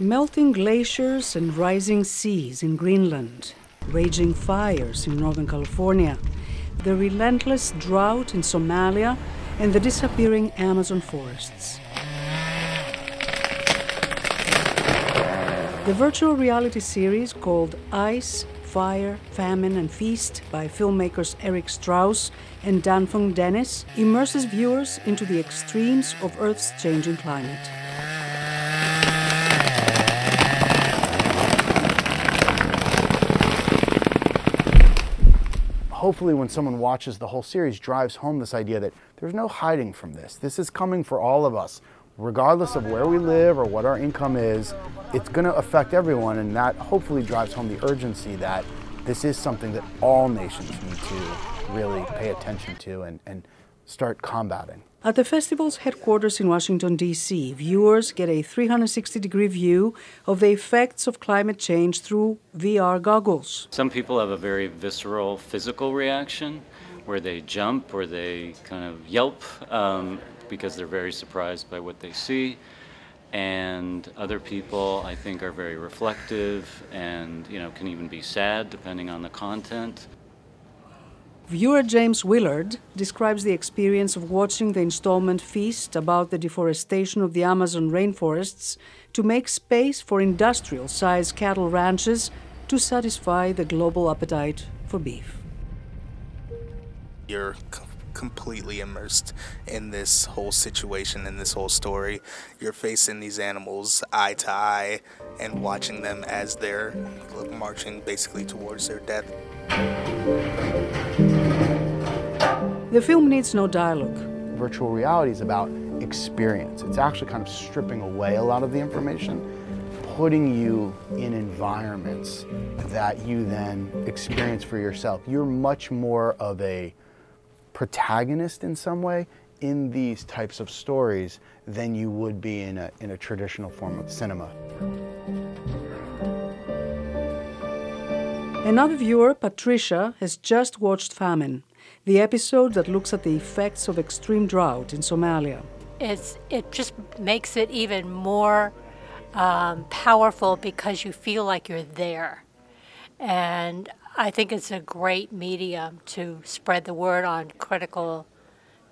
Melting glaciers and rising seas in Greenland, raging fires in Northern California, the relentless drought in Somalia, and the disappearing Amazon forests. The virtual reality series called Ice, Fire, Famine, and Feast by filmmakers Eric Strauss and Danfeng Dennis immerses viewers into the extremes of Earth's changing climate. Hopefully when someone watches the whole series, drives home this idea that there's no hiding from this. This is coming for all of us. Regardless of where we live or what our income is, it's going to affect everyone, and that hopefully drives home the urgency that this is something that all nations need to really pay attention to and start combating. At the festival's headquarters in Washington, D.C., viewers get a 360-degree view of the effects of climate change through VR goggles. Some people have a very visceral physical reaction where they jump or they kind of yelp because they're very surprised by what they see. And other people, I think, are very reflective and, can even be sad depending on the content. Viewer James Willard describes the experience of watching the installment Feast about the deforestation of the Amazon rainforests to make space for industrial-sized cattle ranches to satisfy the global appetite for beef. You're completely immersed in this whole situation, in this whole story. You're facing these animals eye to eye and watching them as they're marching basically towards their death. The film needs no dialogue. Virtual reality is about experience. It's actually kind of stripping away a lot of the information, putting you in environments that you then experience for yourself. You're much more of a protagonist in some way in these types of stories than you would be in a traditional form of cinema. Another viewer, Patricia, has just watched Famine, the episode that looks at the effects of extreme drought in Somalia. It just makes it even more powerful because you feel like you're there. And I think it's a great medium to spread the word on critical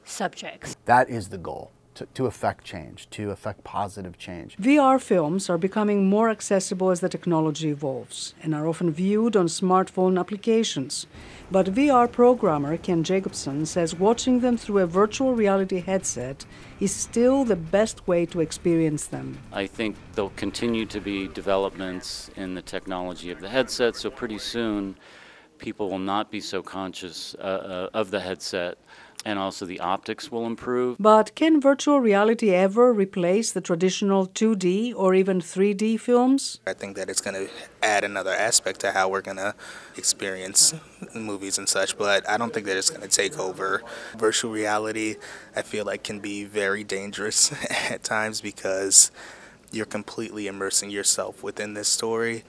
subjects. That is the goal, to affect change, to affect positive change. VR films are becoming more accessible as the technology evolves and are often viewed on smartphone applications. But VR programmer Ken Jacobson says watching them through a virtual reality headset is still the best way to experience them. I think there'll continue to be developments in the technology of the headset, so pretty soon people will not be so conscious of the headset, and also the optics will improve. But can virtual reality ever replace the traditional 2D or even 3D films? I think that it's going to add another aspect to how we're going to experience movies and such, but I don't think that it's going to take over. Virtual reality, I feel like, can be very dangerous at times because you're completely immersing yourself within this story.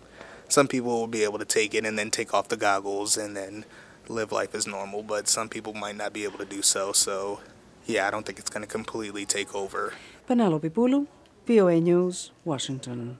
Some people will be able to take it and then take off the goggles and then live life as normal, but some people might not be able to do so. So, yeah, I don't think it's going to completely take over. Penelope, Poulou, VOA News, Washington.